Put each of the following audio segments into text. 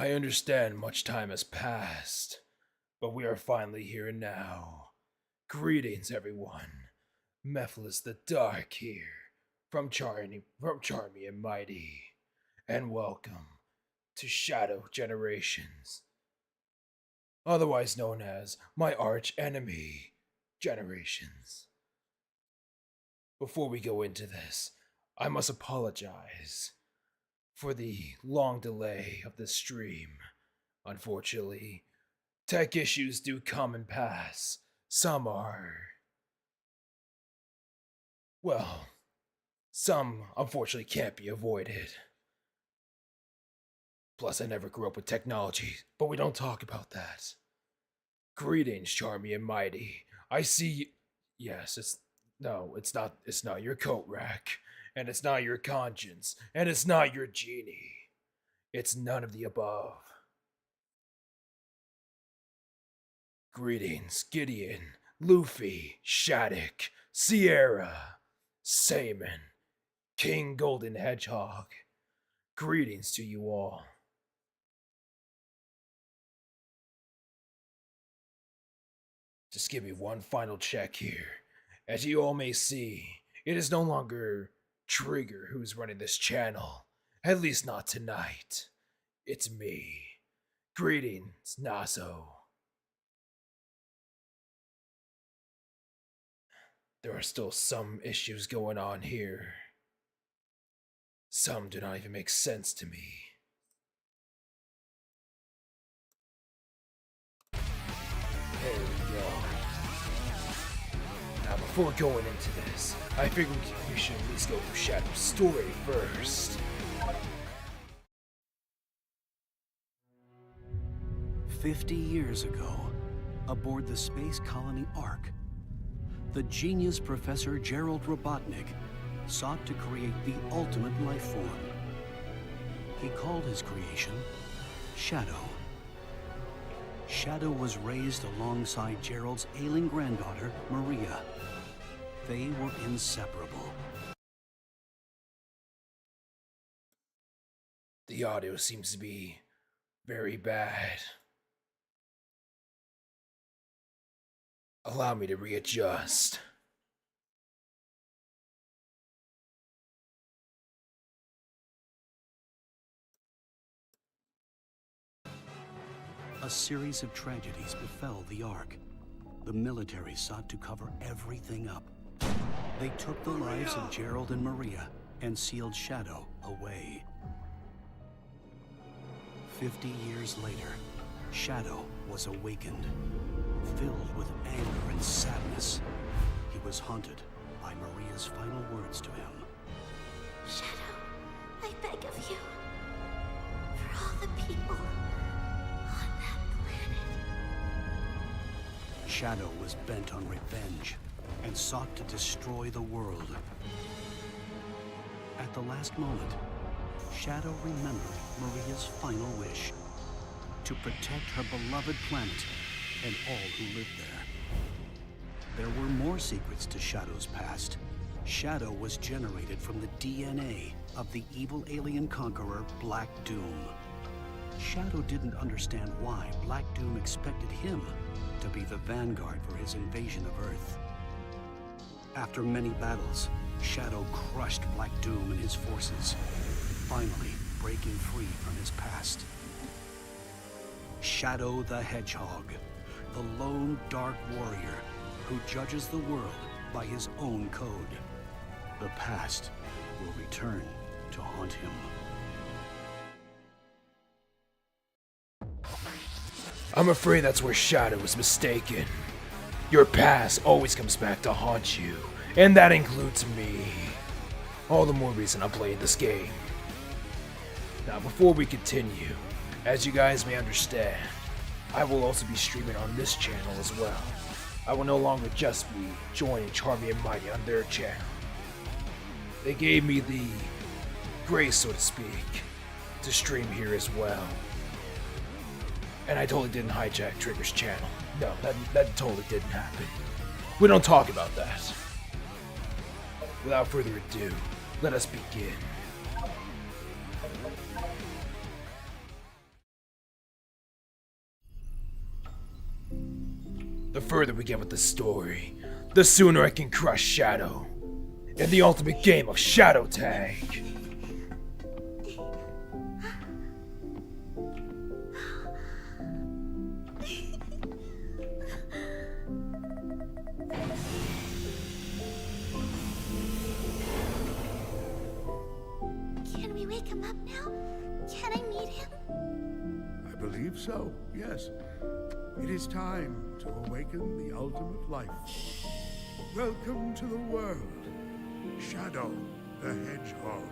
I understand much time has passed, but we are finally here now. Greetings, everyone. Mephiles the Dark here, from Charmy and Mighty, and welcome to Shadow Generations, otherwise known as my arch enemy Generations. Before we go into this, I must apologize for the long delay of the stream. Unfortunately, tech issues do come and pass. Some are, well, some unfortunately can't be avoided. Plus, I never grew up with technology, but we don't talk about that. Greetings, Charmy and Mighty. I see. Yes, it's not your coat rack, and it's not your conscience, and it's not your genie. It's none of the above. Greetings, Gideon, Luffy, Shattuck, Sierra, Saman, King Golden Hedgehog. Greetings to you all. Just give me one final check here. As you all may see, it is no longer Trigger who's running this channel. At least not tonight. It's me. Greetings, Naso. There are still some issues going on here. Some do not even make sense to me. There we go. Now before going into this, I figured we should at least go through Shadow's story first. 50 years ago, aboard the space colony Ark, the genius Professor Gerald Robotnik sought to create the ultimate life form. He called his creation Shadow. Shadow was raised alongside Gerald's ailing granddaughter, Maria. They were inseparable. The audio seems to be very bad. Allow me to readjust. A series of tragedies befell the Ark. The military sought to cover everything up. They took the lives of Gerald and Maria and sealed Shadow away. 50 years later, Shadow was awakened, filled with anger and sadness. He was haunted by Maria's final words to him. Shadow, I beg of you, for all the people on that planet. Shadow was bent on revenge and sought to destroy the world. At the last moment, Shadow remembered Maria's final wish: to protect her beloved planet and all who lived there. There were more secrets to Shadow's past. Shadow was generated from the DNA of the evil alien conqueror Black Doom. Shadow didn't understand why Black Doom expected him to be the vanguard for his invasion of Earth. After many battles, Shadow crushed Black Doom and his forces, finally breaking free from his past. Shadow the Hedgehog, the lone dark warrior who judges the world by his own code. The past will return to haunt him. I'm afraid that's where Shadow was mistaken. Your past always comes back to haunt you, and that includes me. All the more reason I'm playing this game. Now, before we continue, as you guys may understand, I will also be streaming on this channel as well. I will no longer just be joining Charmy and Mighty on their channel. They gave me the grace, so to speak, to stream here as well. And I totally didn't hijack Trigger's channel. No, that totally didn't happen. We don't talk about that. Without further ado, let us begin. The further we get with the story, the sooner I can crush Shadow in the ultimate game of Shadow Tag. Can we wake him up now? Can I meet him? I believe so, yes. It is time to awaken the ultimate life. Welcome to the world, Shadow the Hedgehog.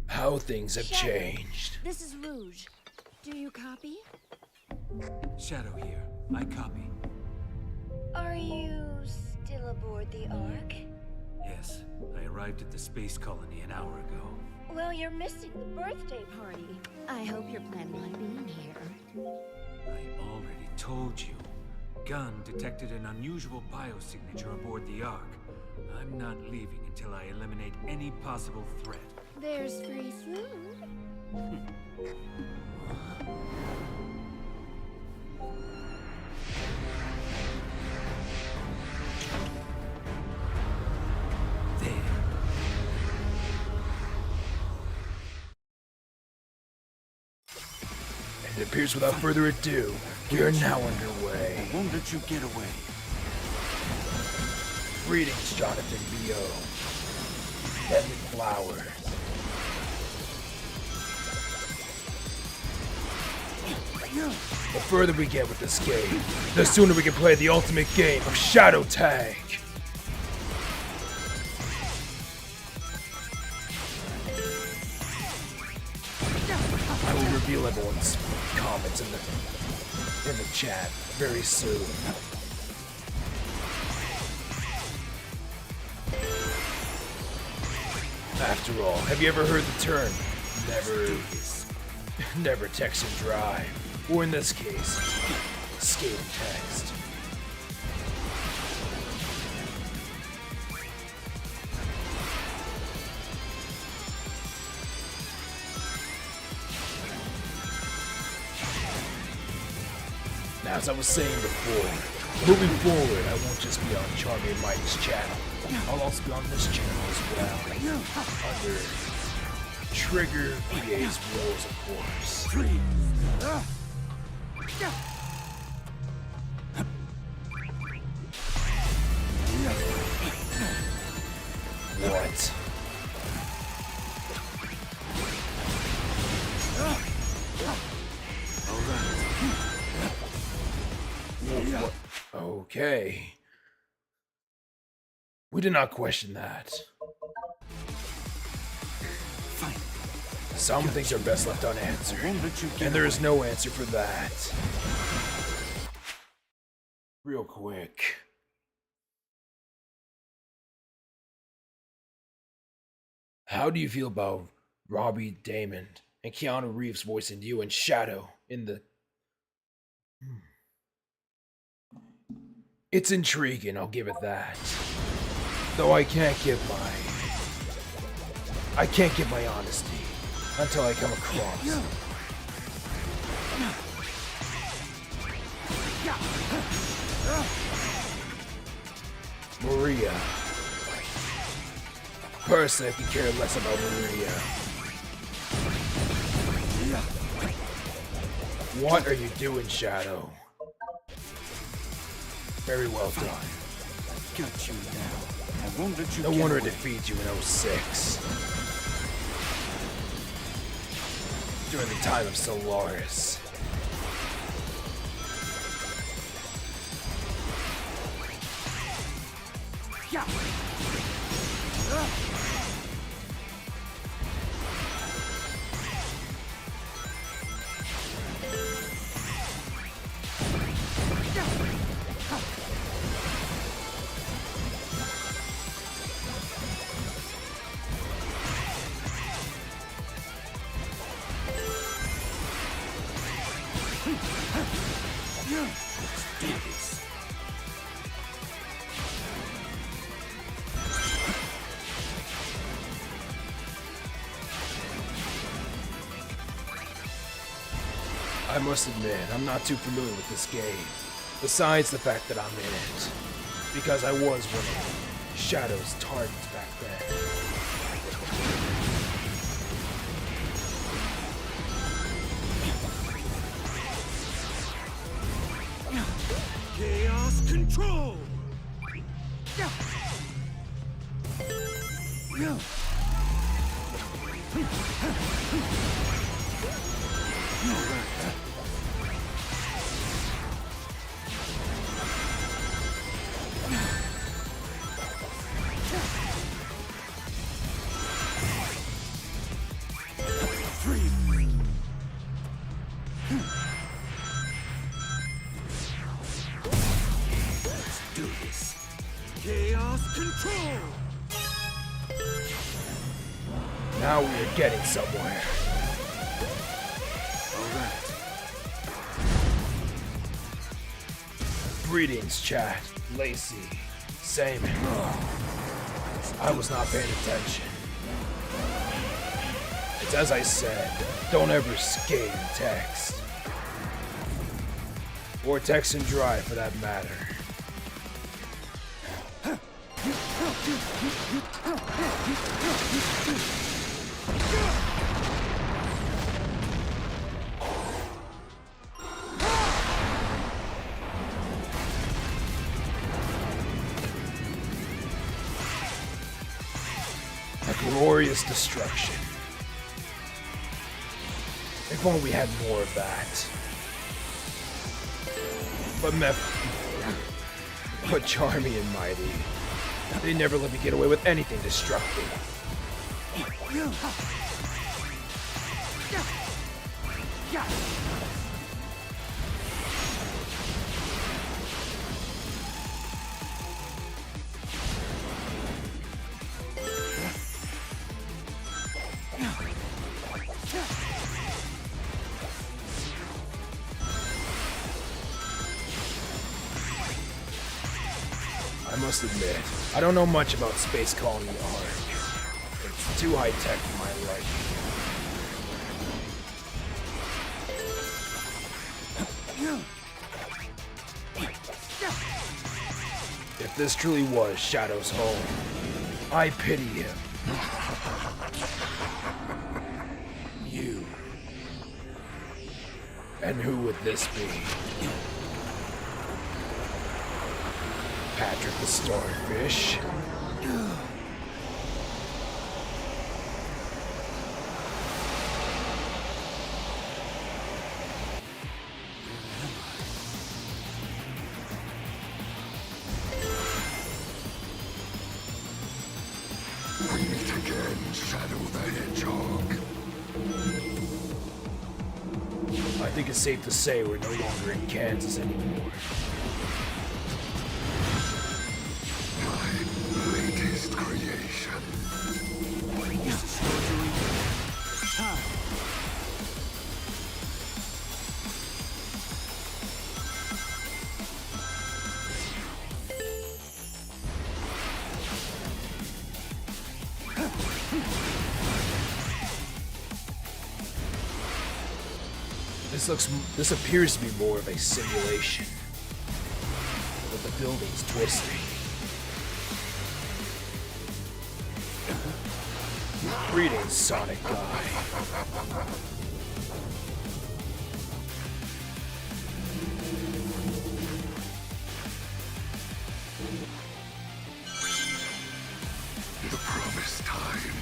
How things have Shadow, changed. This is Rouge. Do you copy? Shadow here. I copy. Are you still aboard the Ark? Yes, I arrived at the space colony an hour ago. Well, you're missing the birthday party. I hope you're planning on being here. I already told you. Gun detected an unusual biosignature aboard the Ark. I'm not leaving until I eliminate any possible threat. There's free food. There. And it appears without further ado, we are now underway. I won't let you get away. Greetings, Jonathan B.O. Deadly Flower. The further we get with this game, the sooner we can play the ultimate game of Shadow Tag. I will reveal everyone's comments in the chat very soon. After all, have you ever heard the term never text and drive, or in this case, skate and text? Now, as I was saying before, moving forward, I won't just be on Charmy&Mighty's channel. I'll also be on this channel as well, under Trigger Creates Rules, of course. What? What? Okay. We did not question that. Fine. Some things are best left unanswered, I won't let you get and there is away. no answer for that. Real quick. How do you feel about Robbie Damon and Keanu Reeves voicing you and Shadow in the... It's intriguing, I'll give it that. Though I can't give my honesty until I come across. Maria. Personally, I could care less about Maria. What are you doing, Shadow? Very well done. Got you now. I won't let you No get wonder I away. defeated you in 06. During the time of SLURS. must admit, I'm not too familiar with this game, besides the fact that I'm in it, because I was one of Shadow's targets back then. Chaos control! Let's do this. Chaos control! Now we are getting somewhere. Alright. Greetings, chat. Lacey. Same. I was not paying attention. It's as I said, don't ever skate in text. Or text and drive for that matter. A glorious destruction. If only we had more of that. But Charmy&Mighty, they never let me get away with anything destructive. I must admit, I don't know much about Space Colony art. It's too high-tech for my liking. If this truly was Shadow's home, I pity him. You. And who would this be? Patrick the Starfish. We meet again, Shadow the Hedgehog. I think it's safe to say we're no longer in Kansas anymore. My latest creation. This appears to be more of a simulation. But the building's twisting. Greetings, Sonic Guy. The promised time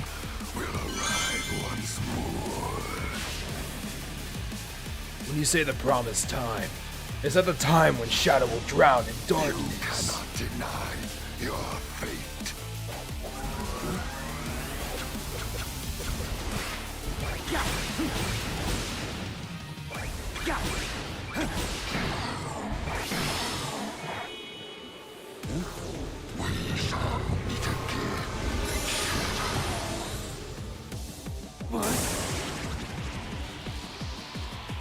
will arrive once more. When you say the promised time, is that the time when Shadow will drown in darkness? You cannot deny your fate. We shall meet again. What?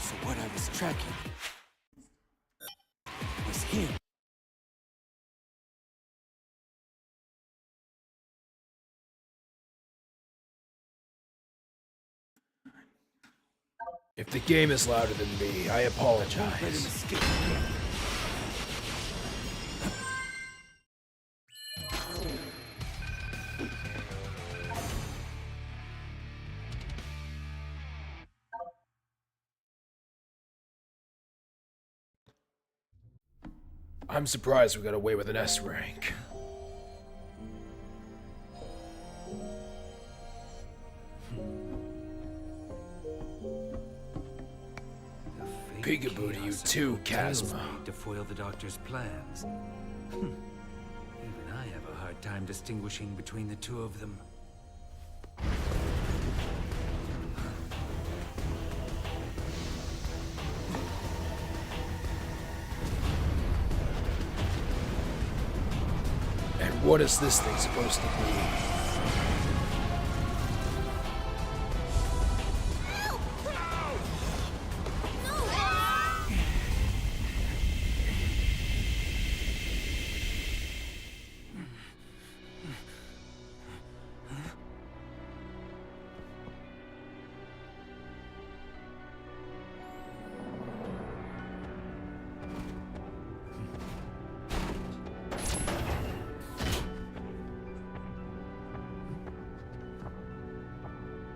So what I was tracking was him. If the game is louder than me, I apologize. I'm surprised we got away with an S rank. Peekaboo to you too, Chasma. To foil the Doctor's plans. Even I have a hard time distinguishing between the two of them. And what is this thing supposed to be?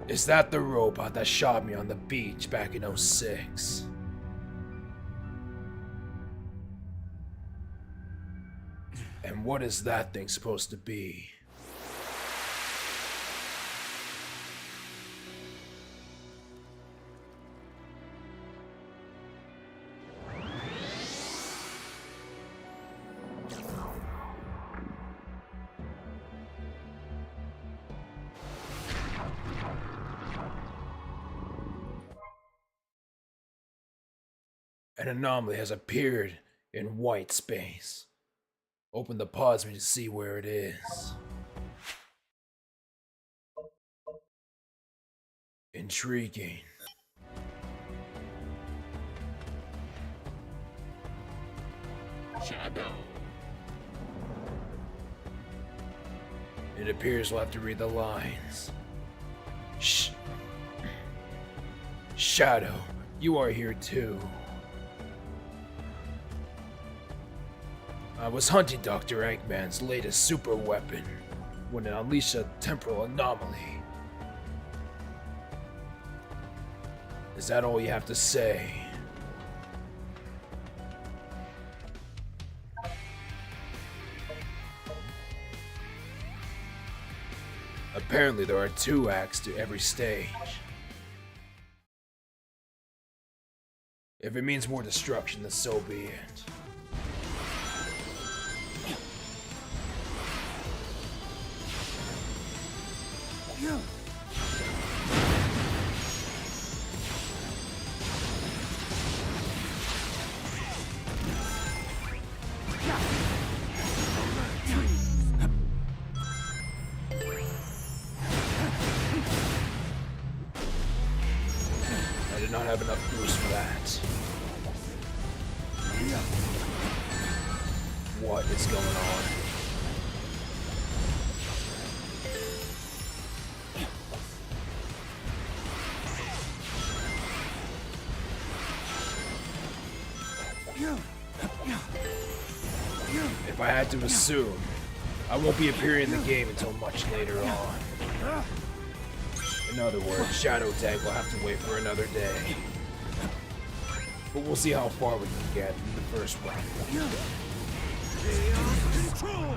Is that the robot that shot me on the beach back in '06? And what is that thing supposed to be? An anomaly has appeared in white space. Open the pods to see where it is. Intriguing. Shadow. It appears we'll have to read the lines. Shadow, you are here too. I was hunting Dr. Eggman's latest super weapon when it unleashed a temporal anomaly. Is that all you have to say? Apparently there are 2 acts to every stage. If it means more destruction, then so be it. I did not have enough boost for that. What is going on? If I had to assume, I won't be appearing in the game until much later on. In other words, Shadow Tag will have to wait for another day. But we'll see how far we can get in the first round. Control!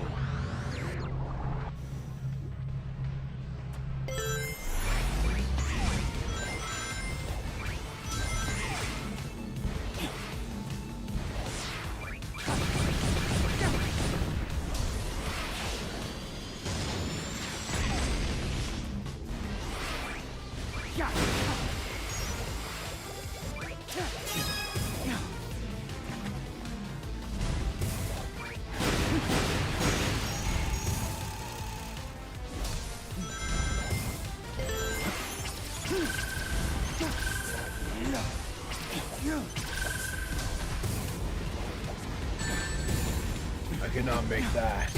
I cannot make that.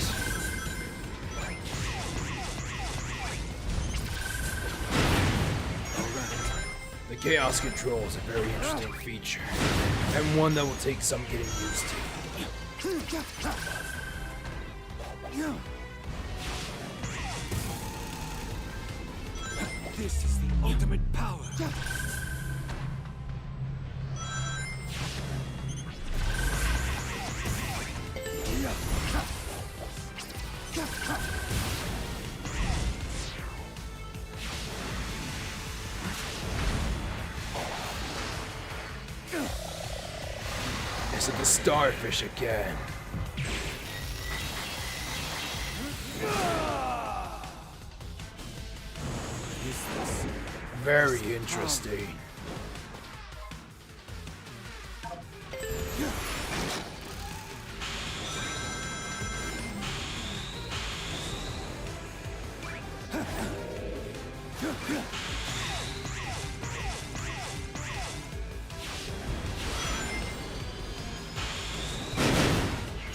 The The Chaos Control is a very interesting feature, and one that will take some getting used to. This is the ultimate power. Is it the starfish again? Very interesting.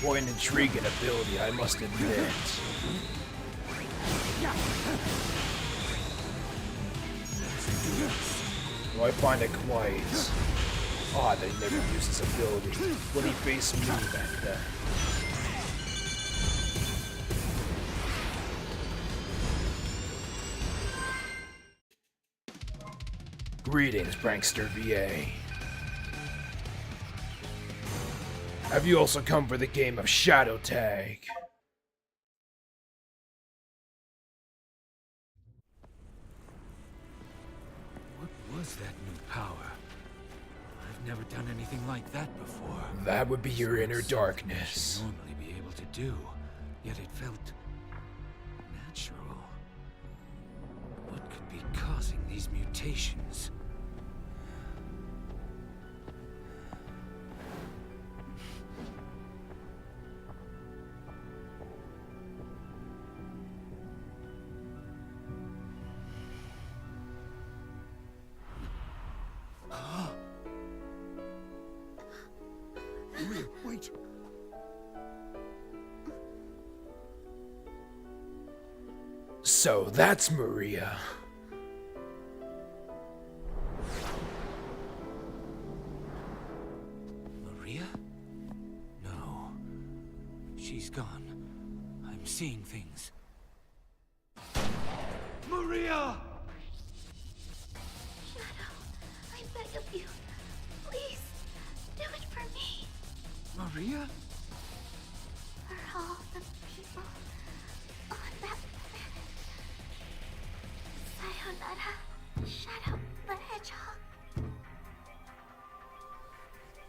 Quite an intriguing ability, I must admit. Though I find it quite odd that he never used his ability when he faced me back then. Greetings, Prankster VA. Have you also come for the game of Shadow Tag? What was that new power? I've never done anything like that before. That would be your inner darkness. I should normally be able to do, yet it felt natural. What could be causing these mutations? Wait. So that's Maria. Maria? No. She's gone. I'm seeing things. Maria! Shadow, I beg of you. Please, do it for me. Maria? For all the people on that planet. Sayonara, Shadow the Hedgehog.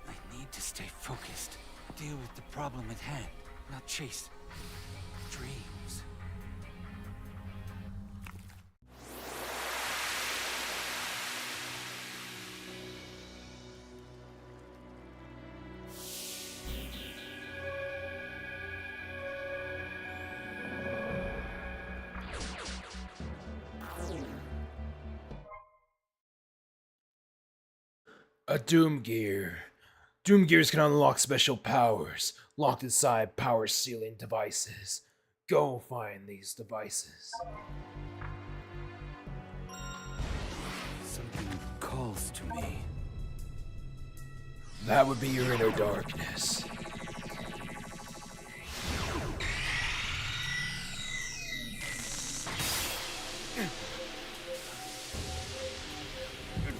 I need to stay focused. Deal with the problem at hand, not chase dreams. A Doom Gear. Doom Gears can unlock special powers locked inside power sealing devices. Go find these devices. Something calls to me. That would be your inner darkness.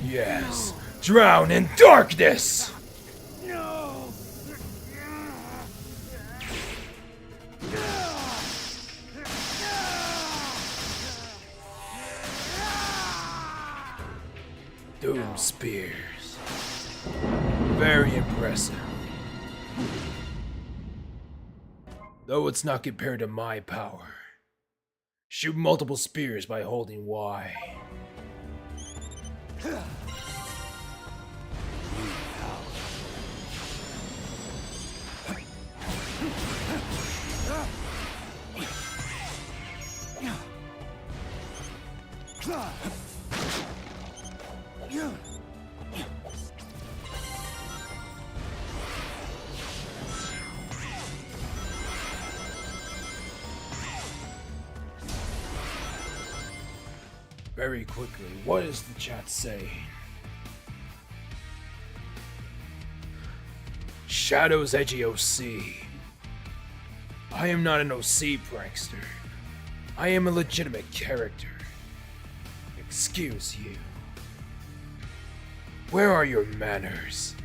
Yes, drown in darkness! No! Doom Spears. Very impressive. Though it's not compared to my power. Shoot multiple spears by holding Y. Very quickly, what is the chat saying? Shadow's edgy OC. I am not an OC prankster. I am a legitimate character. Excuse you. Where are your manners?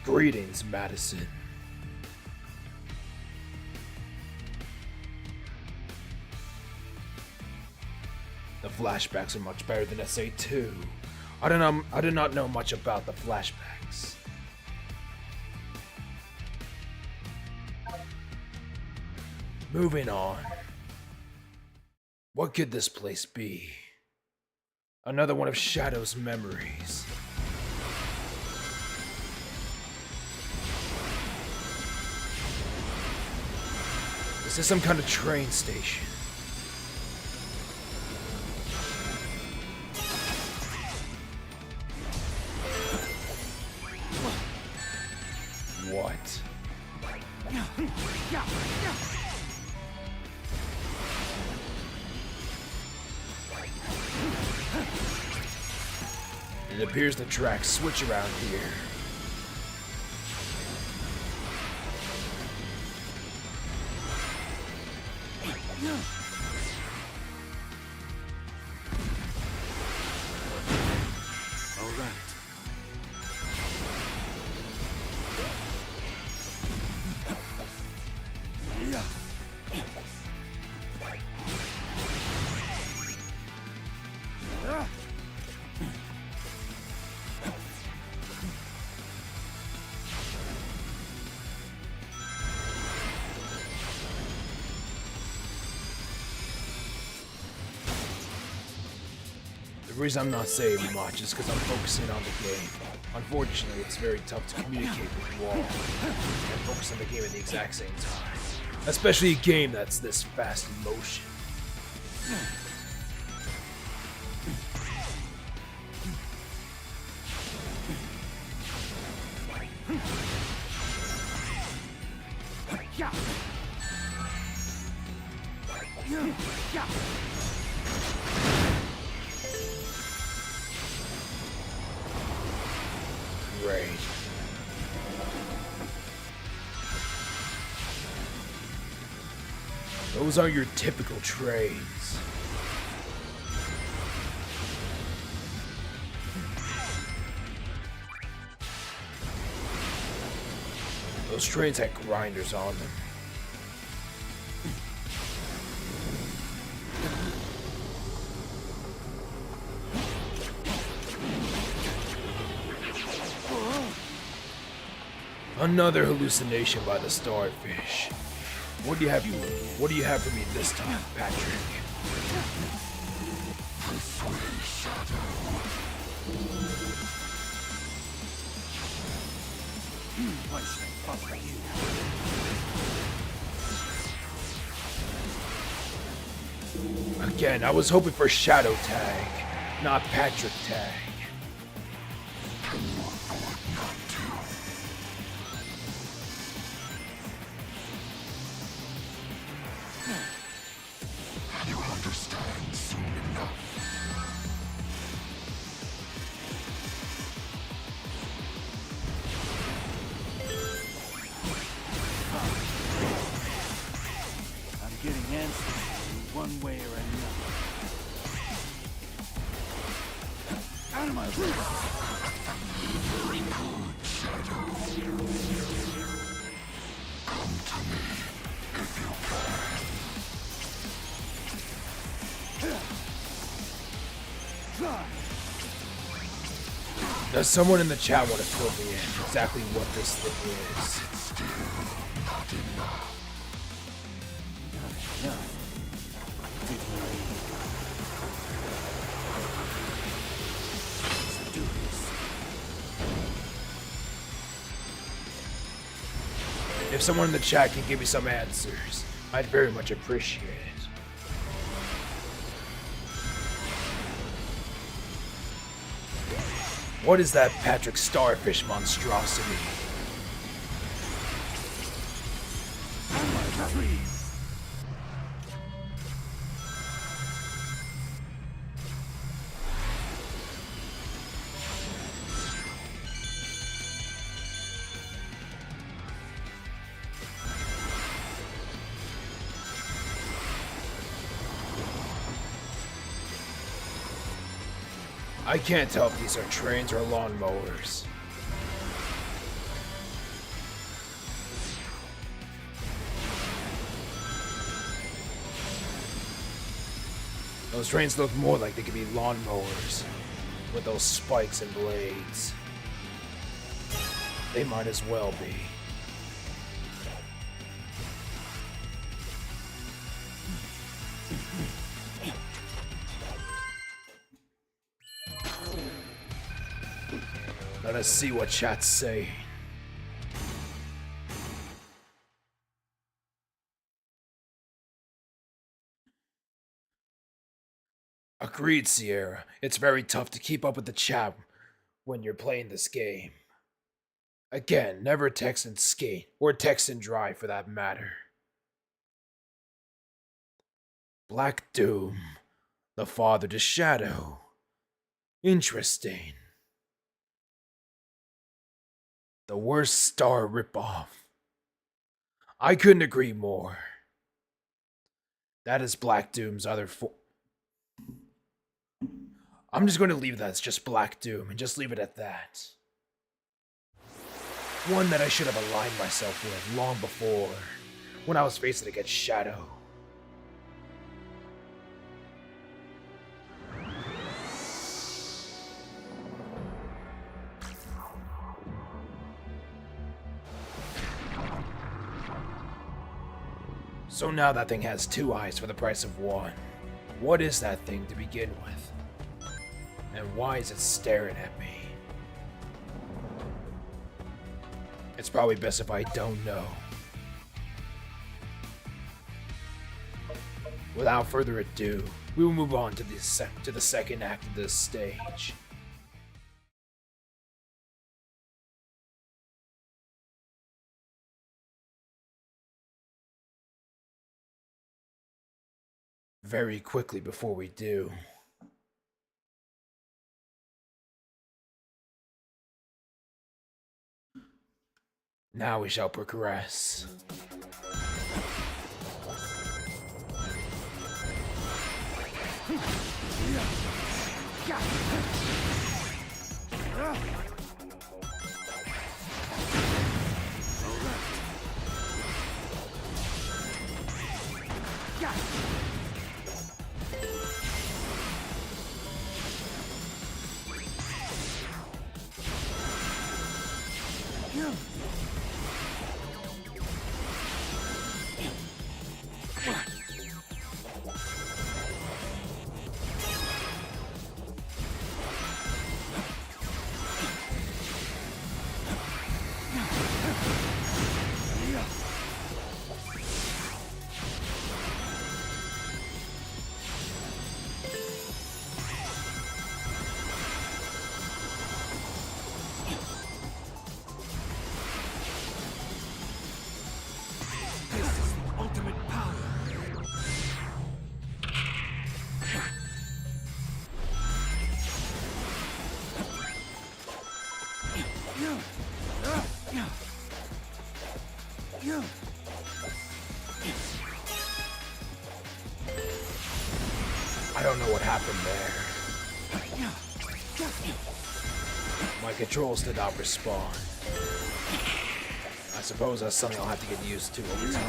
Greetings, Madison. The flashbacks are much better than SA2. I did not know much about the flashbacks. Moving on. What could this place be? Another one of Shadow's memories. This is some kind of train station. What? It appears the tracks switch around here. All right. The reason I'm not saying much is because I'm focusing on the game. Unfortunately, it's very tough to communicate with you all and focus on the game at the exact same time. Especially a game that's this fast in motion. Great. Those are your typical trains. Those trains had grinders on them. Another hallucination by the starfish. What do you have for me this time, Patrick? Why should I bother you? Again, I was hoping for Shadow Tag, not Patrick Tag. Getting answers one way or another. Out of my way! Very good, Shadow. Come to me if you can. Does someone in the chat want to fill me in exactly what this thing is? Still not enough. If someone in the chat can give me some answers, I'd very much appreciate it. What is that Patrick Starfish monstrosity? I can't tell if these are trains or lawnmowers. Those trains look more like they could be lawnmowers, with those spikes and blades. They might as well be. Let us see what chat's saying. Agreed, Sierra. It's very tough to keep up with the chat when you're playing this game. Again, never text and skate, or text and drive for that matter. Black Doom, the father to Shadow. Interesting. The worst star ripoff. I couldn't agree more. That is Black Doom's other I'm just going to leave that as just Black Doom and just leave it at that. One that I should have aligned myself with long before, when I was facing against Shadow. So now that thing has 2 eyes for the price of 1. What is that thing to begin with? And why is it staring at me? It's probably best if I don't know. Without further ado, we will move on to the second act of this stage. Very quickly before we do, now we shall progress. I don't know what happened there. My controls did not respond. I suppose that's something I'll have to get used to over time.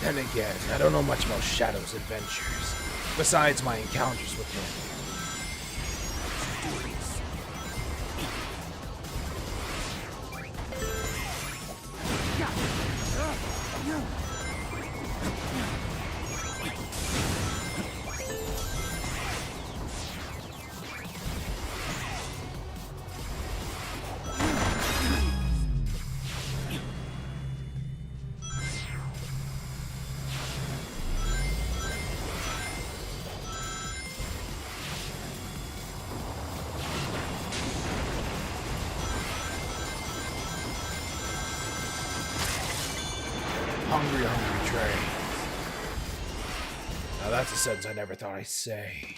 Then again, I don't know much about Shadow's adventures, besides my encounters with him. Hungry, hungry train. Now that's a sentence I never thought I'd say.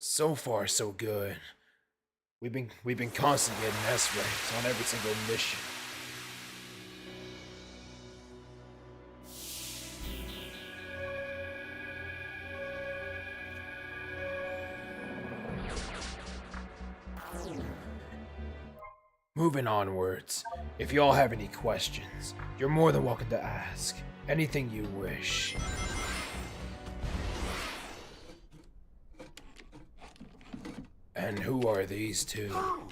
So far, so good. We've been constantly getting S ranks on every single mission. Moving onwards, if y'all have any questions, you're more than welcome to ask. Anything you wish. And who are these two? Oh,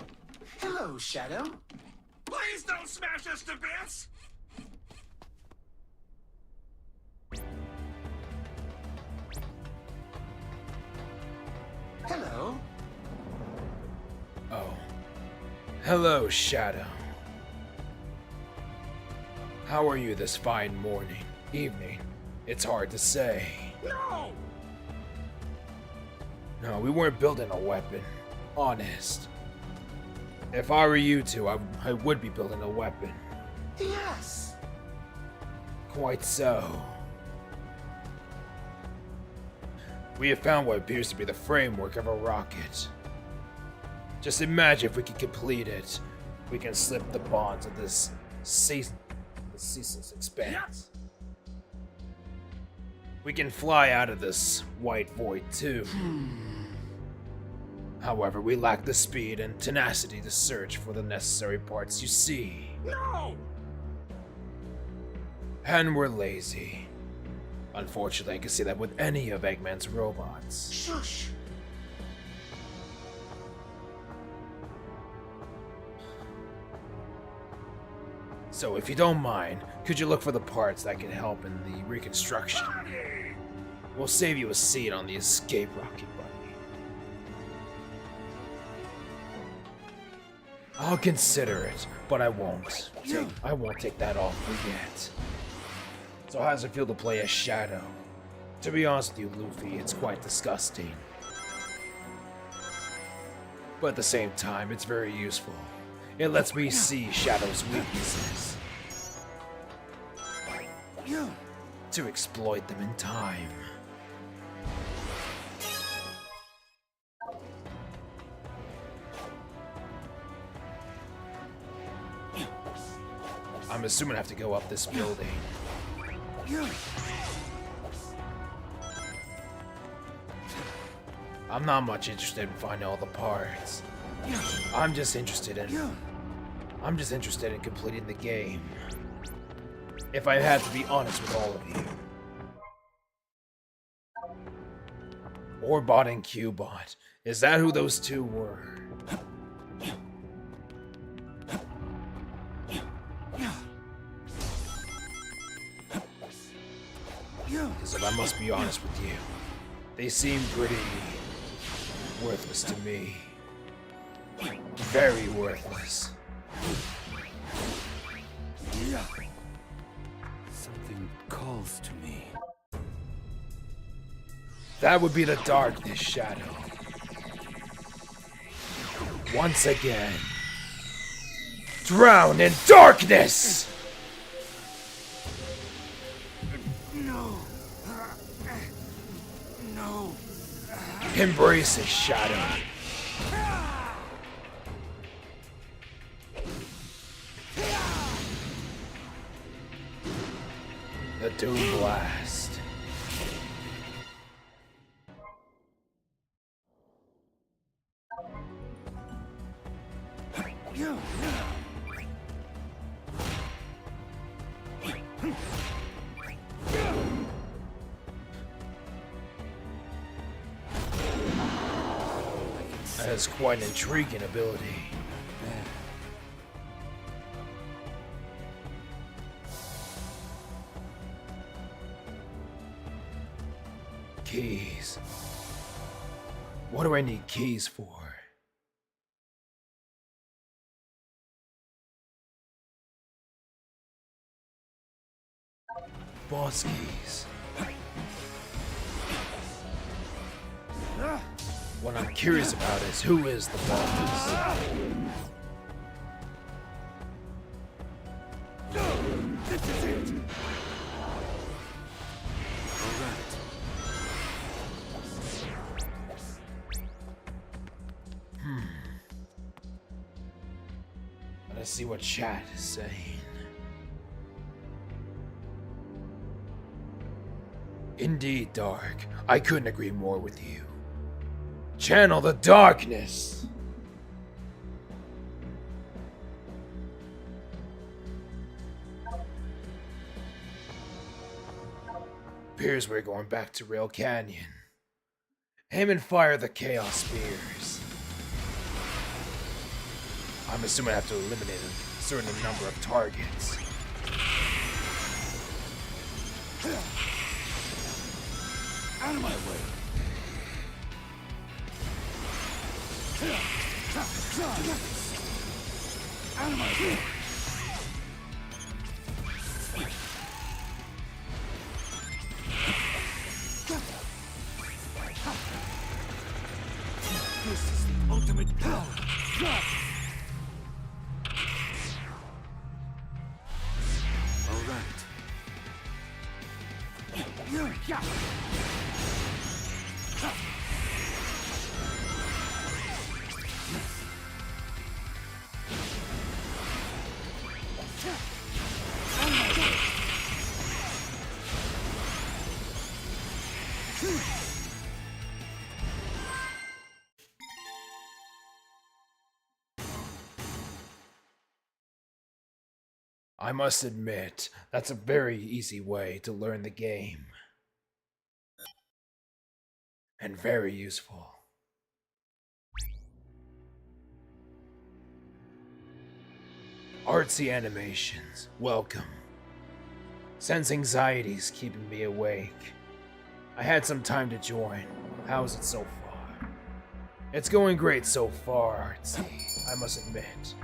hello, Shadow. Please don't smash us to bits! Hello. Oh. Hello, Shadow. How are you this fine morning, evening? It's hard to say. No! No, we weren't building a weapon. Honest. If I were you two, I would be building a weapon. Yes. Quite so. We have found what appears to be the framework of a rocket. Just imagine if we could complete it. We can slip the bonds of this ceaseless expanse. We can fly out of this white void too. However, we lack the speed and tenacity to search for the necessary parts, you see. No! And we're lazy. Unfortunately, I can see that with any of Eggman's robots. Shush. So if you don't mind, could you look for the parts that can help in the reconstruction? We'll save you a seat on the escape rocket, buddy. I'll consider it, but I won't. I won't take that off you yet. So how does it feel to play as Shadow? To be honest with you, Luffy, it's quite disgusting. But at the same time, it's very useful. It lets me see Shadow's weaknesses. To exploit them in time. I'm assuming I have to go up this building. I'm not much interested in finding all the parts. I'm just interested in completing the game. If I had to be honest with all of you. Orbot and Cubot. Is that who those two were? Because if I must be honest with you, they seem pretty worthless to me. Very worthless. Something calls to me. That would be the darkness, Shadow. Once again. Drown in darkness! No. No. Embrace it, Shadow. The Doom Blast. That is quite an intriguing ability. Keys. What do I need keys for? Boss keys. What I'm curious about is who is the boss? This is it. All right. to see what chat is saying. Indeed, Dark. I couldn't agree more with you. Channel the darkness! Appears we're going back to Rail Canyon. Aim and fire the Chaos Spears. I'm assuming I have to eliminate a certain number of targets. Out of my way. Out of my way. This is the ultimate power. All right. I must admit, that's a very easy way to learn the game. And very useful. Artsy animations, welcome. Sense anxiety's keeping me awake. I had some time to join. How's it so far? It's going great so far, Artsy, I must admit.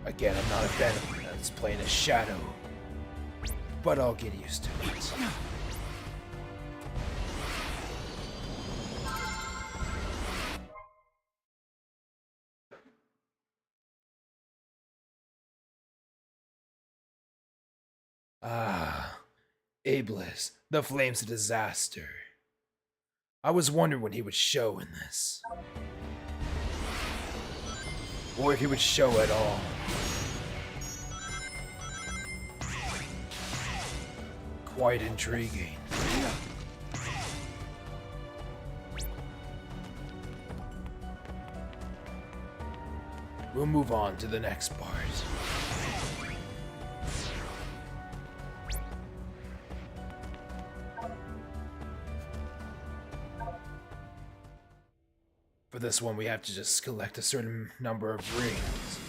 Again, I'm not a fan of that's playing a shadow, but I'll get used to it. Ah, Ablis, the Flames of Disaster. I was wondering when he would show in this. Or if he would show at all. Quite intriguing. We'll move on to the next part. For this one, we have to just collect a certain number of rings.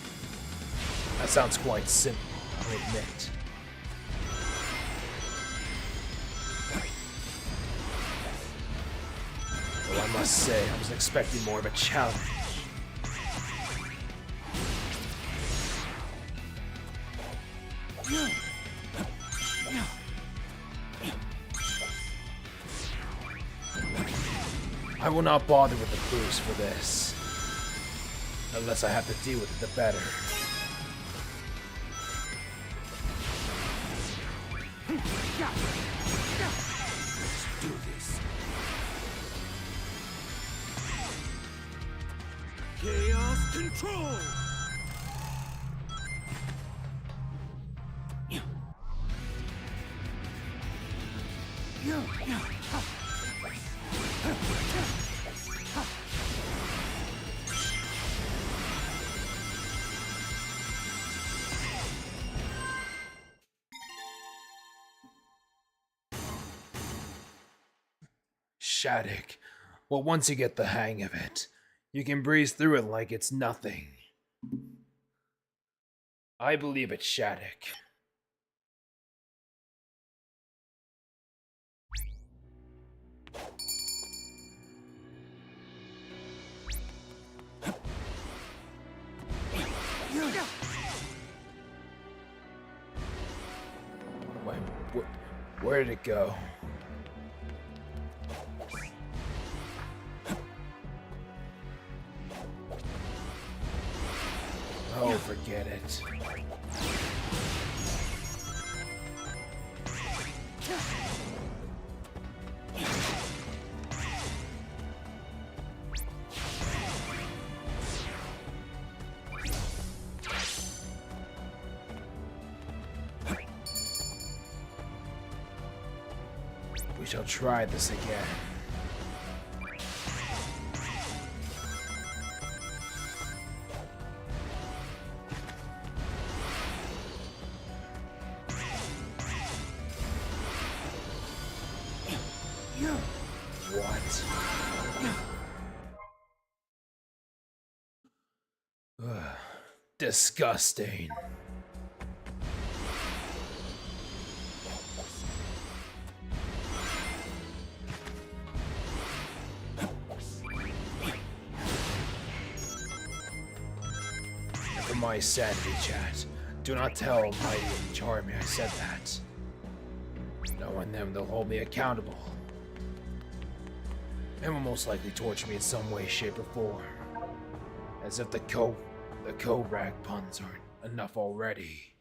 That sounds quite simple, I'll admit. Though I must say, I was expecting more of a challenge. I will not bother with the boost for this. Unless I have to deal with it, the better. Let's do this. Chaos control! Shattuck. Well, once you get the hang of it, you can breeze through it like it's nothing. I believe it's Shattuck. Where did it go? Oh, forget it. We shall try this again. What? Ugh, disgusting. For my sanity, chat, do not tell Mighty and Charmy I said that. Knowing them, they'll hold me accountable. And will most likely torture me in some way, shape, or form. As if the co-rag puns aren't enough already.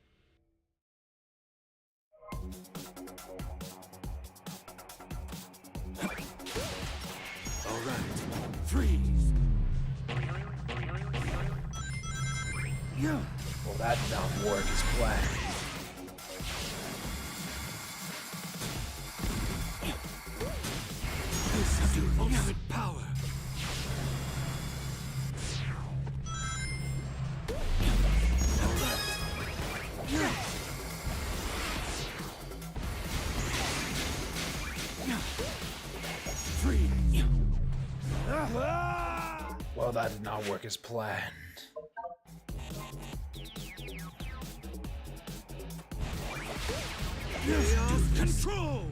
Alright. Freeze! Yeah. Well, that did not work as planned. This is your ultimate power. Well, that did not work as planned. Chaos control!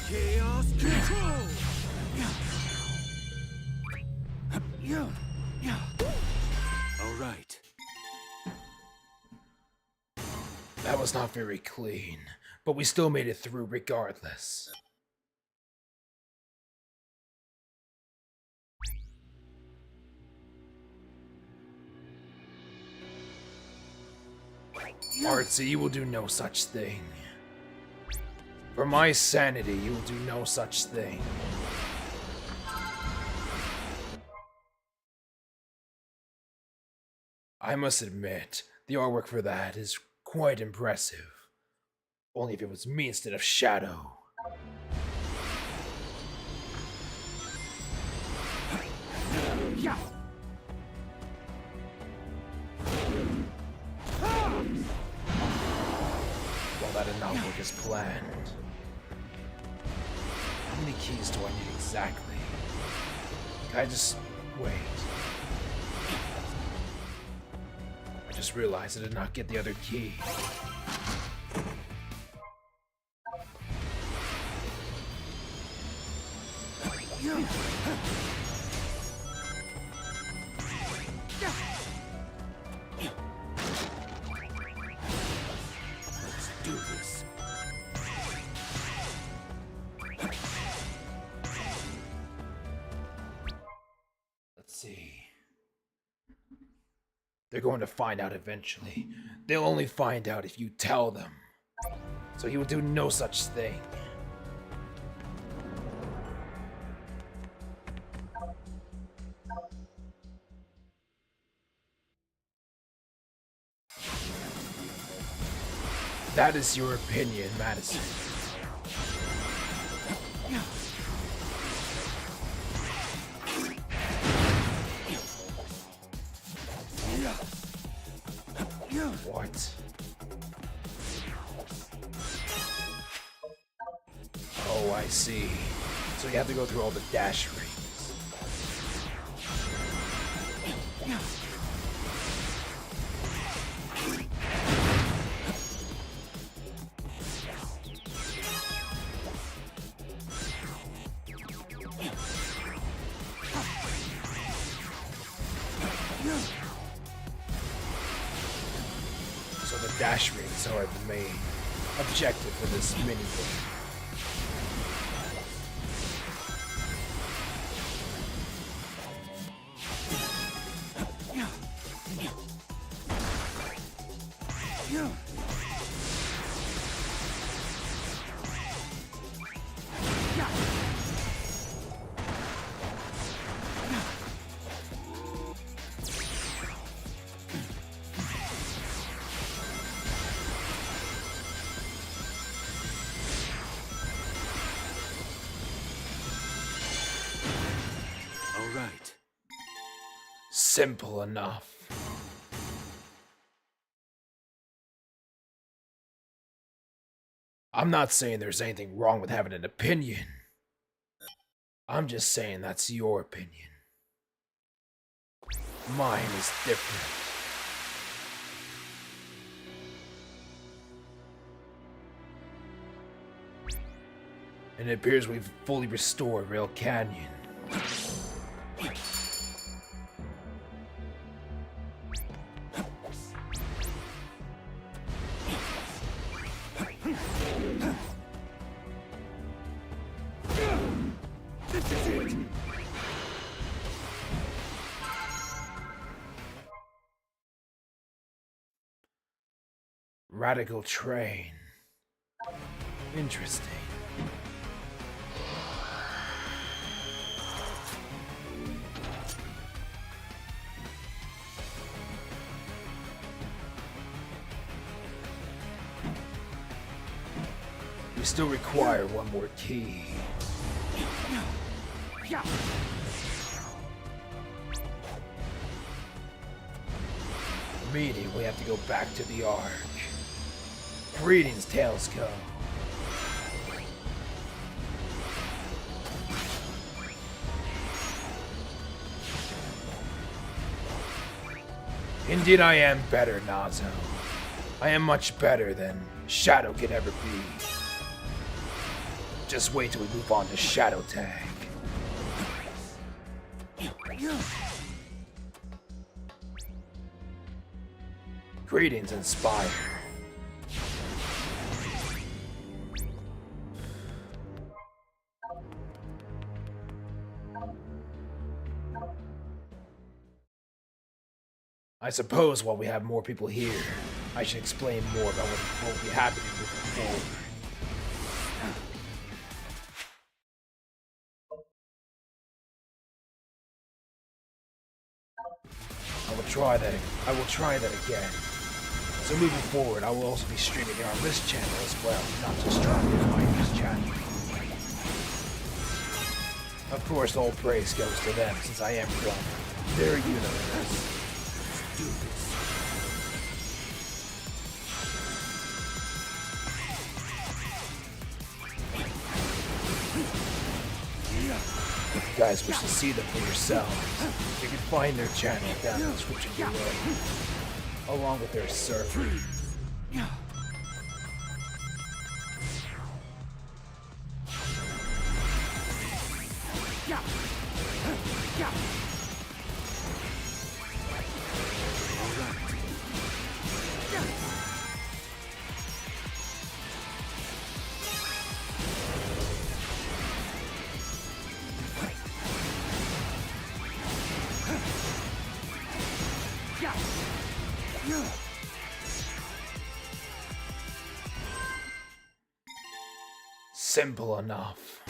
Chaos control! All right. That was not very clean, but we still made it through regardless. Artsy, you will do no such thing. For my sanity, you will do no such thing. I must admit, the artwork for that is quite impressive. Only if it was me instead of Shadow. Well, that did not work as planned. How many keys do I need exactly? Can I just wait? I just realized I did not get the other key. Let's do this. Let's see. They're going to find out eventually. They'll only find out if you tell them. So he will do no such thing. That is your opinion, Madison. What? Oh, I see. So you have to go through all the dash rings. So the dash rings are the main objective for this minigame. Simple enough. I'm not saying there's anything wrong with having an opinion. I'm just saying that's your opinion. Mine is different. And it appears we've fully restored Rail Canyon. Radical train. Interesting. We still require one more key. Meaning we have to go back to the Ark. Greetings, Tails Co. Indeed I am better, Nazo. I am much better than Shadow could ever be. Just wait till we move on to Shadow Tag. Greetings, Inspire. I suppose while we have more people here, I should explain more about what will be happening moving forward. I will try that again. So moving forward, I will also be streaming it on this channel as well, not just Charmy&Mighty's channel. Of course, all praise goes to them, since I am from their universe. Do this. If you guys wish to see them for yourselves, you can find their channel down in the description below, along with their server. Simple enough.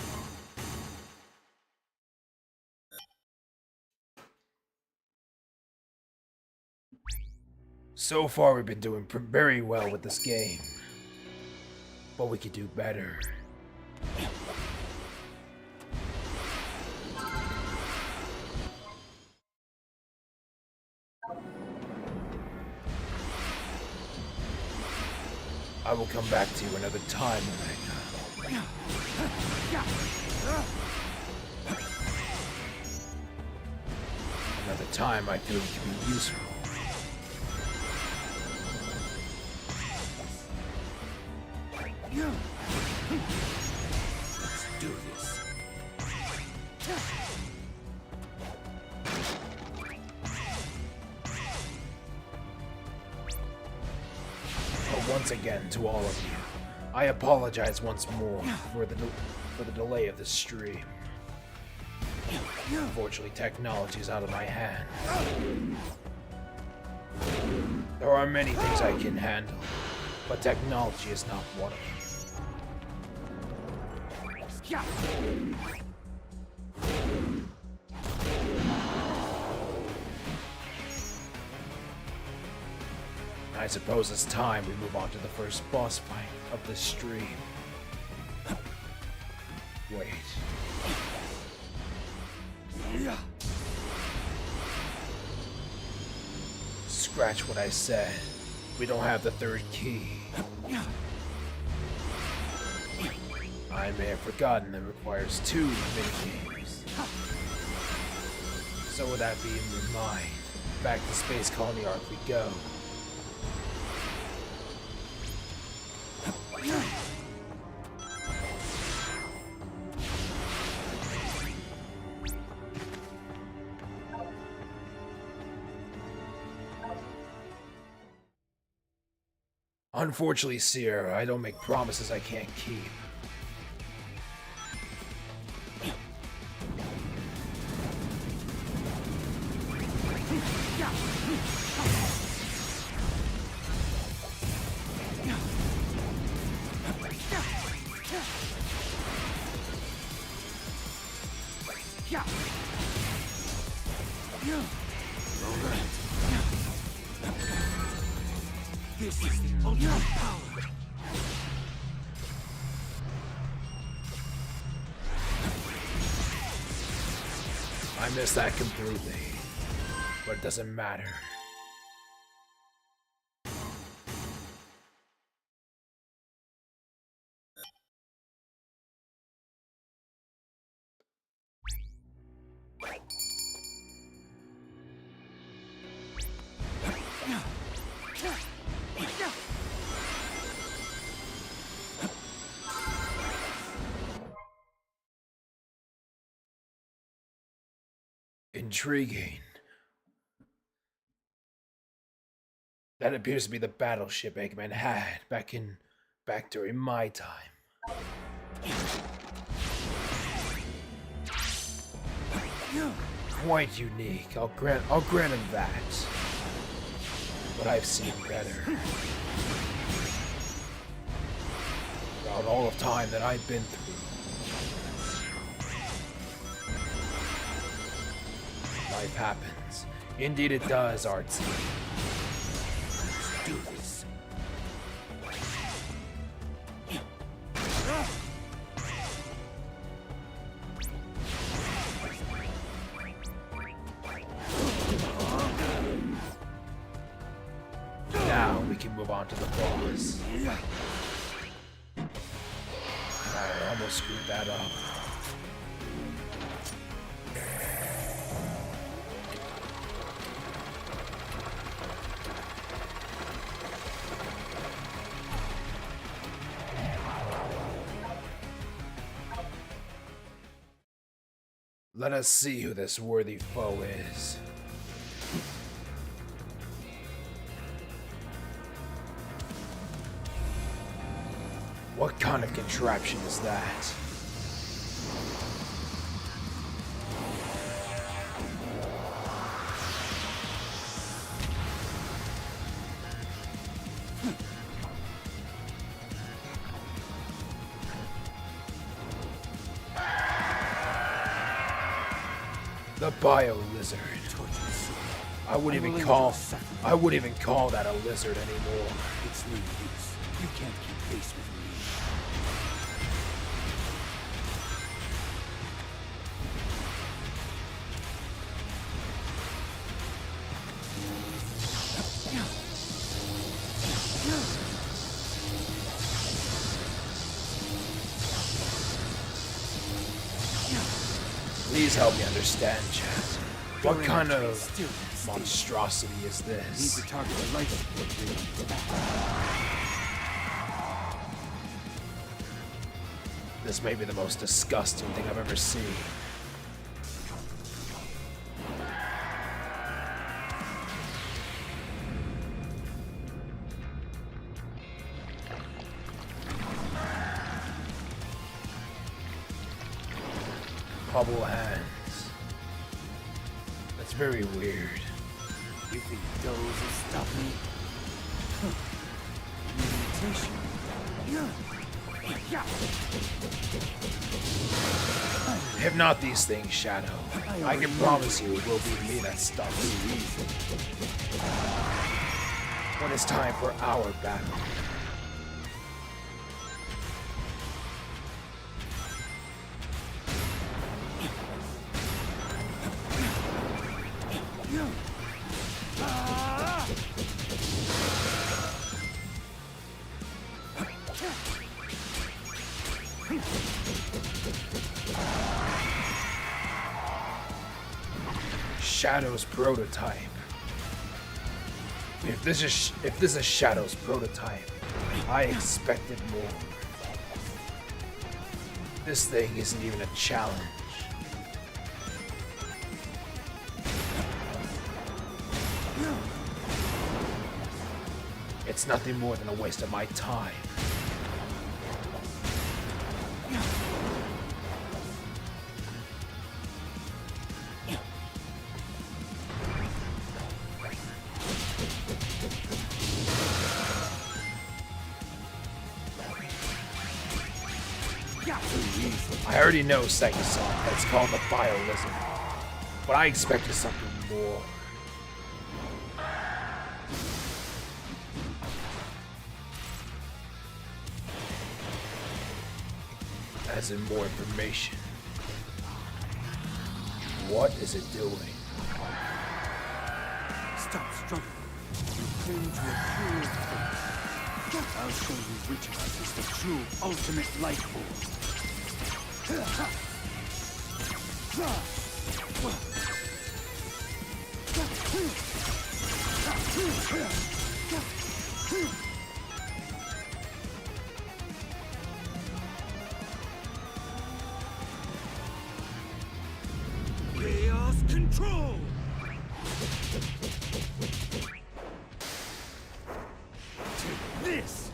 So far we've been doing very well with this game, but we could do better. I will come back to you another time, Omega. Another time I feel it can be useful. Let's do this. But once again, to all of you, I apologize once more for the delay of this stream. Unfortunately, technology is out of my hand. There are many things I can handle, but technology is not one of them. I suppose it's time we move on to the first boss fight of this stream. Wait. Scratch what I said. We don't have the third key. I may have forgotten that it requires 2 minigames. So with that being in mind, back to Space Colony Arc we go. Unfortunately, Sierra, I don't make promises I can't keep. This is the ultimate power. I missed that completely, but it doesn't matter. Intriguing. That appears to be the battleship Eggman had back during my time. Quite unique. I'll grant him that. But I've seen better. Throughout all of time that I've been through. Life happens. Indeed it does, Artsy. Let's do this. Now we can move on to the boss. I almost screwed that up. Let us see who this worthy foe is. What kind of contraption is that? The bio lizard. I wouldn't even call that a lizard anymore. It's no use. You can't keep pace with me. Please help me understand, chat. What kind of monstrosity is this? Need to target the light support. This may be the most disgusting thing I've ever seen. Bubble hands. That's very weird. You think those will stop me? Imitation. If not these things, Shadow, I can promise you it will be me that stops you. When it's time for our battle. Shadow's prototype. If this is Shadow's prototype, I expected more. This thing isn't even a challenge. It's nothing more than a waste of my time. I already know second song that's called the Biolism, but I expected something more. As in more information. What is it doing? Stop struggling. You cling to a cruel fate. I'll show you which of us is the true ultimate life force. Chaos control! Take this!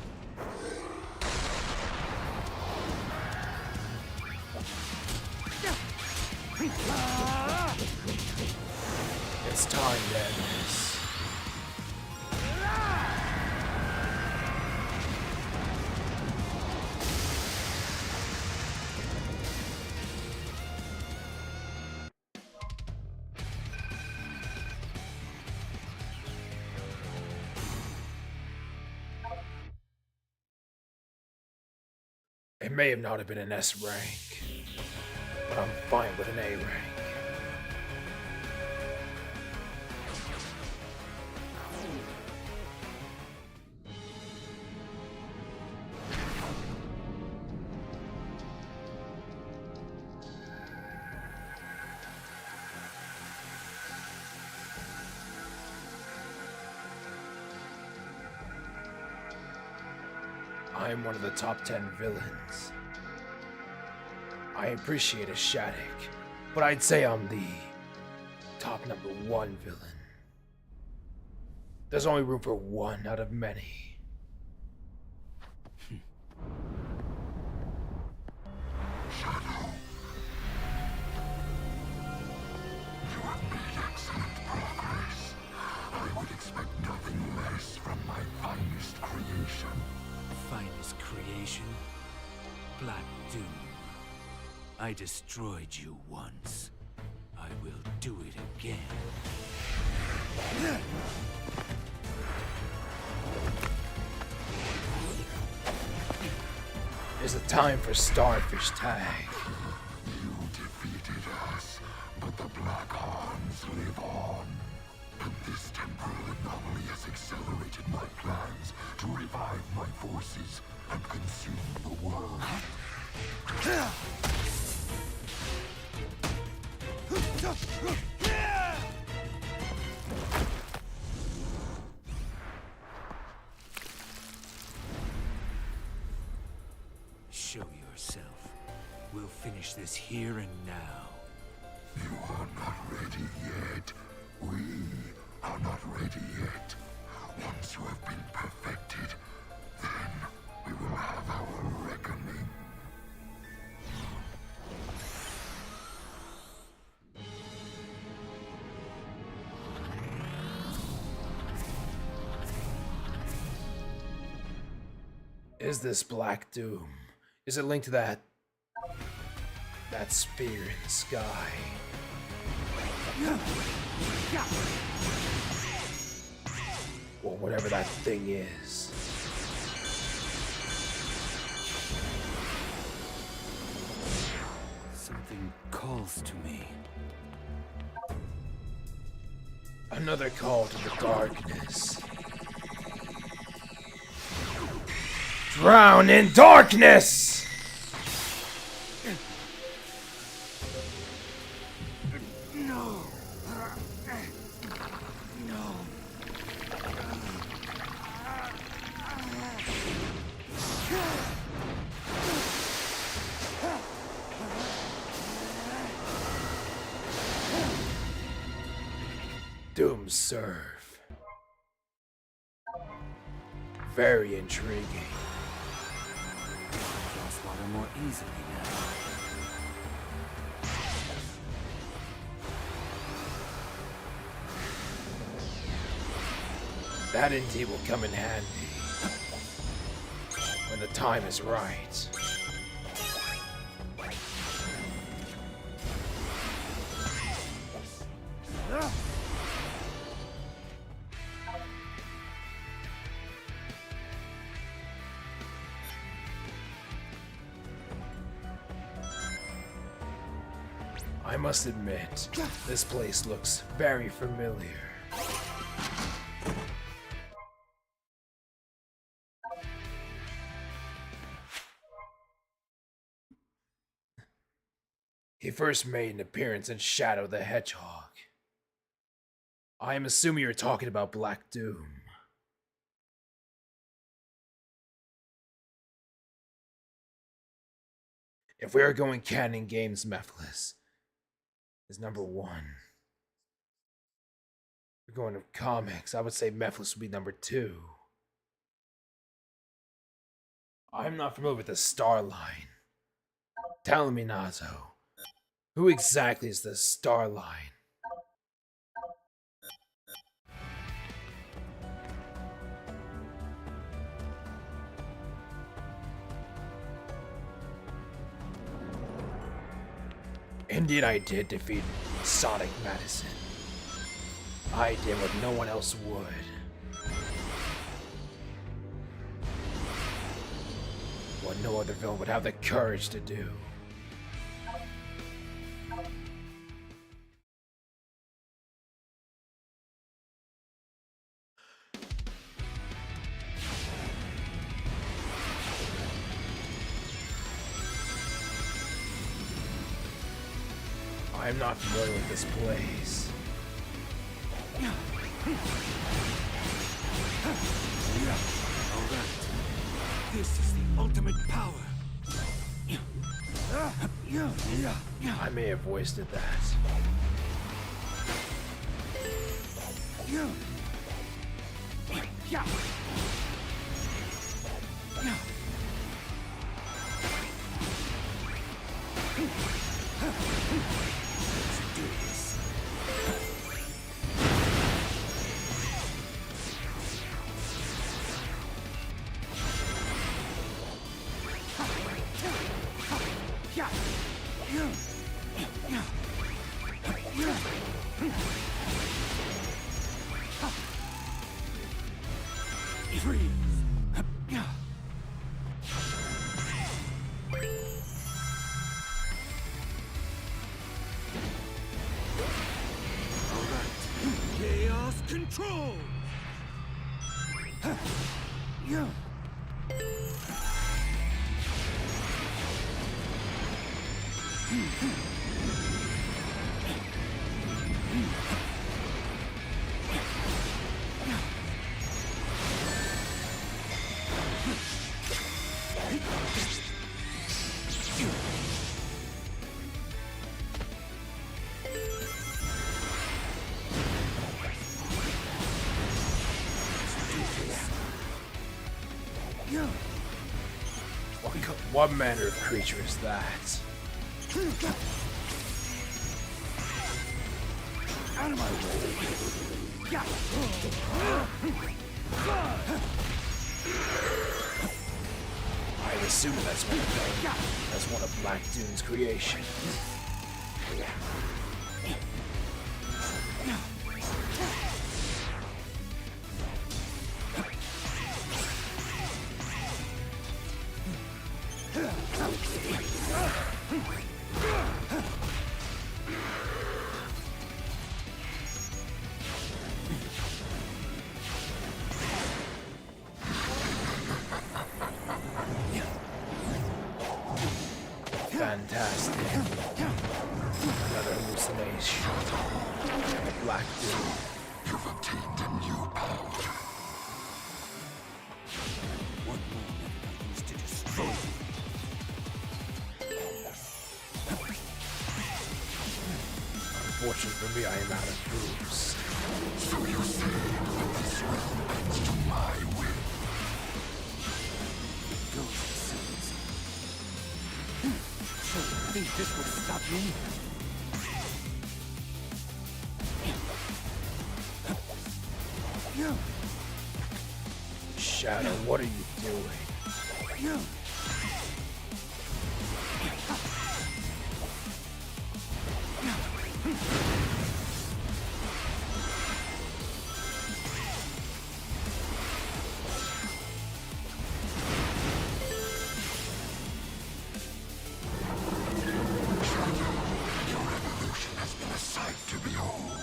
It's time to end this. It may have not have been an S rank, but I'm fine with an A rank. I am one of the top 10 villains. I appreciate a Shattuck, but I'd say I'm the top #1 villain. There's only room for one out of many. Shadow. You have made excellent progress. I would expect nothing less from my finest creation. Finest creation? Black Doom. I destroyed you once. I will do it again. Is it time for Starfish Tag? You defeated us, but the Black Horns live on. And this temporal anomaly has accelerated my plans to revive my forces and consume the world. Show yourself. We'll finish this here and now. You are not ready yet. We are not ready yet. Once you have been perfected, then we will have our reckoning. Is this Black Doom? Is it linked to that spear in the sky? Or whatever that thing is. Something calls to me. Another call to the darkness. Drown in darkness! No. Doom serve. Very intriguing. Cross water more easily now. That indeed will come in handy when the time is right. I must admit, this place looks very familiar. He first made an appearance in Shadow the Hedgehog. I am assuming you're talking about Black Doom. If we are going canon games, Mephiles is number 1. If we're going to comics, I would say Mephiles would be number 2. I'm not familiar with the Star Line. Tell me, Nazo. Who exactly is the Star Line? Indeed, I did defeat Sonic Madison. I did what no one else would. What no other villain would have the courage to do. I am not familiar with this place. Alright. This is the ultimate power. I may have wasted that. Control! What manner of creature is that? Out of my way! I'm assuming that's one of Black Dune's creations. Fantastic. Another hallucination. A Black Dune. You've obtained a new power. What more have I used to destroy you? Unfortunately for me, I am out of boost. So you say that this realm bends to my will. Ghost sins. So you think this would stop me? Shadow, what are you doing? Your evolution has been a sight to behold.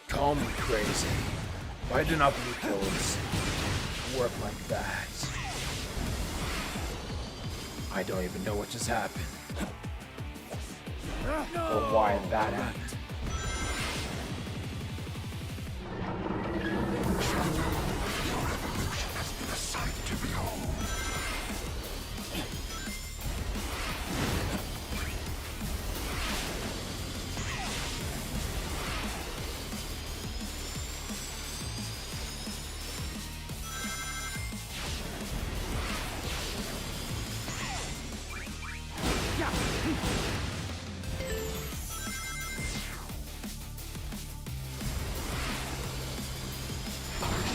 Call me crazy. Why do not believe kills work like that? I don't even know what just happened. Or why that happened. Your evolution has been a sight to behold.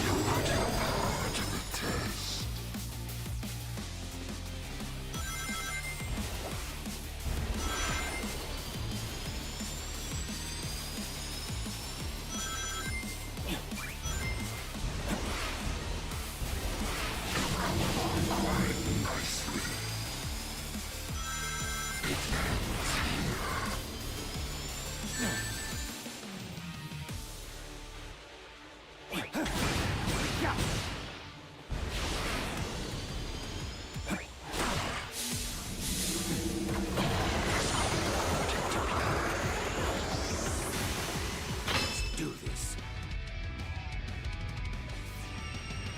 You put your power to the test. You've come along quite nicely. It ends here. Let's do this.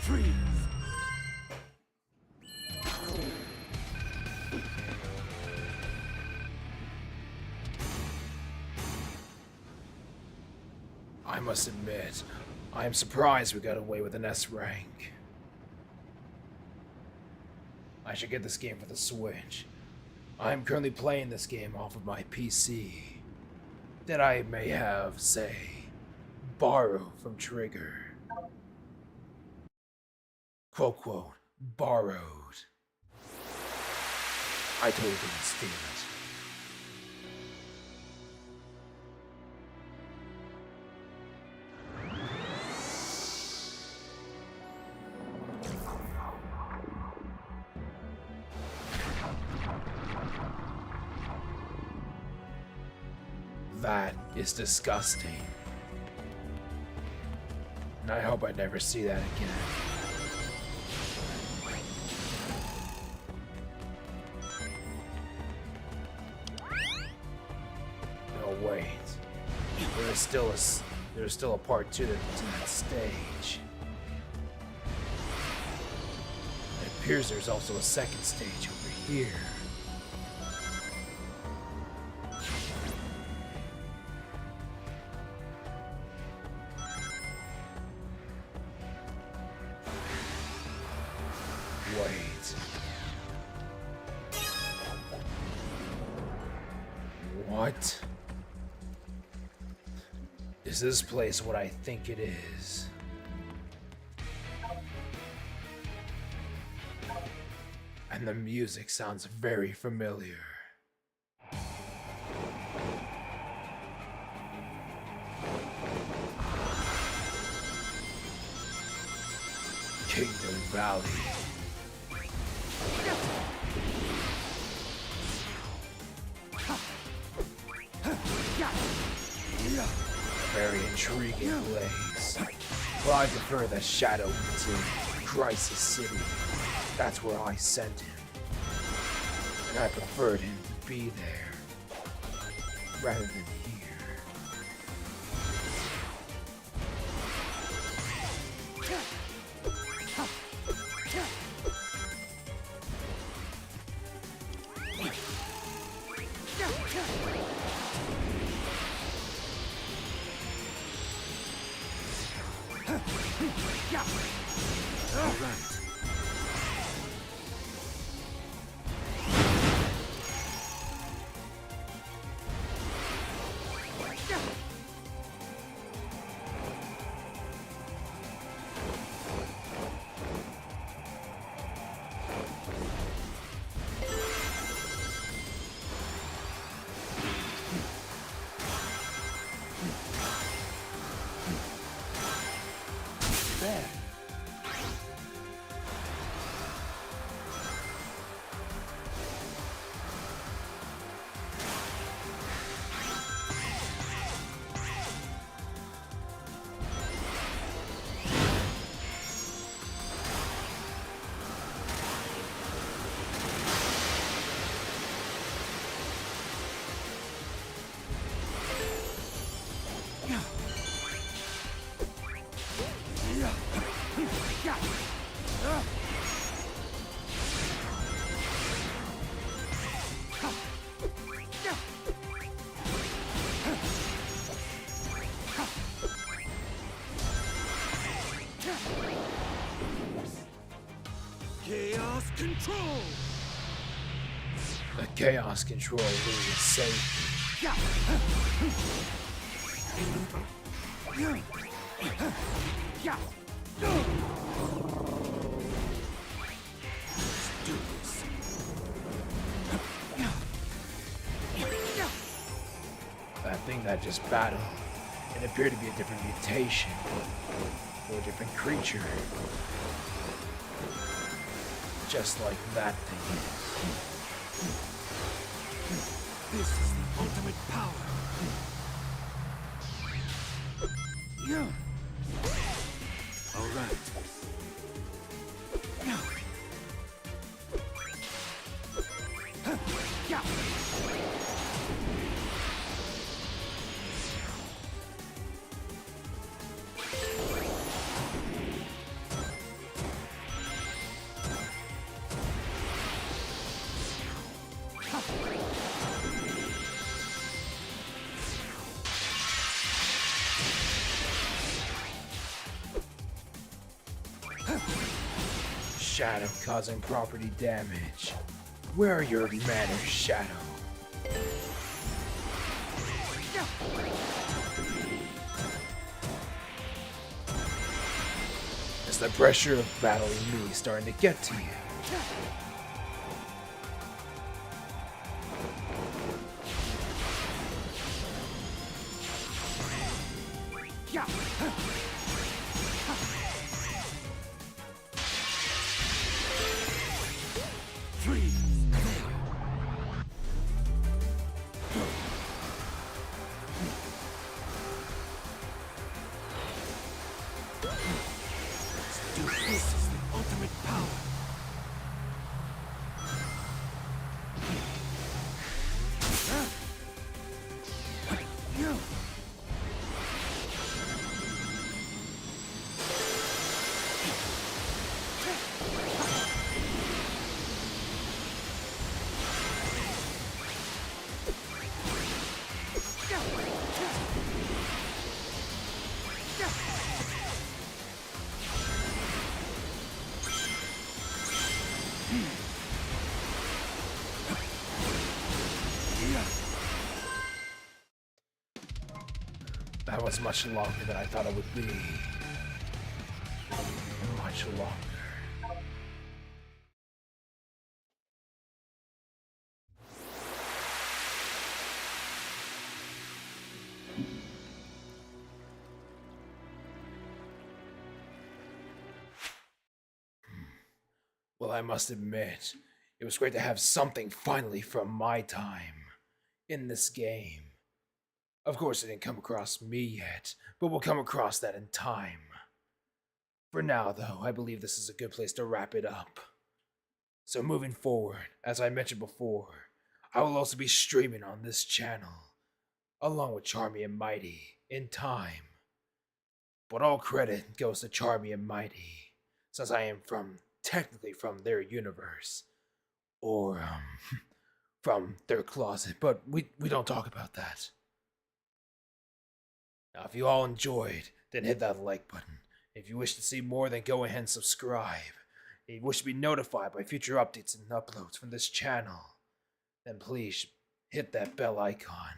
Freeze! I must admit, I am surprised we got away with an S rank. I should get this game for the Switch. I am currently playing this game off of my PC that I may have, say, borrowed from Trigger. Quote, quote, borrowed. I totally didn't steal it. That is disgusting. And I hope I never see that again. No, wait. There's still a part 2 to that stage. It appears there's also a second stage over here. Wait. What? Is this place what I think it is? The music sounds very familiar. Kingdom Valley. Very intriguing place. Well, I prefer the Shadow to Crisis City. That's where I sent him. And I preferred him to be there, rather than here. Chaos control! The Chaos Control really is safe. That thing that just battled, it appeared to be a different mutation, or a different creature. Just like that thing. This is the ultimate power! Alright. Shadow causing property damage. Where are your manners, Shadow? Is the pressure of battling me starting to get to you? This is the ultimate power! That was much longer than I thought it would be. Much longer. Well, I must admit, it was great to have something finally from my time in this game. Of course, it didn't come across me yet, but we'll come across that in time. For now, though, I believe this is a good place to wrap it up. So moving forward, as I mentioned before, I will also be streaming on this channel, along with Charmy&Mighty, in time. But all credit goes to Charmy&Mighty, since I am technically from their universe. Or, from their closet, but we don't talk about that. Now, if you all enjoyed, then hit that like button. If you wish to see more, then go ahead and subscribe. If you wish to be notified by future updates and uploads from this channel, then please hit that bell icon.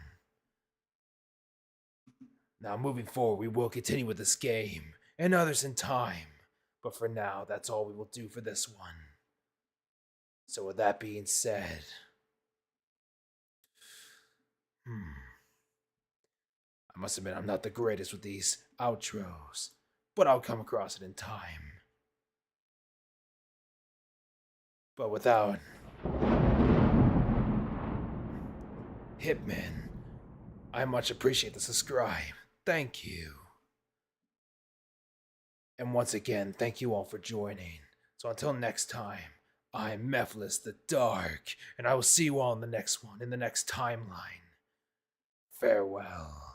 Now, moving forward, we will continue with this game and others in time, but for now, that's all we will do for this one. So with that being said, I must admit I'm not the greatest with these outros, but I'll come across it in time. But without Hitman, I much appreciate the subscribe. Thank you. And once again, thank you all for joining. So until next time, I'm Mephiles the Dark, and I will see you all in the next one, in the next timeline. Farewell.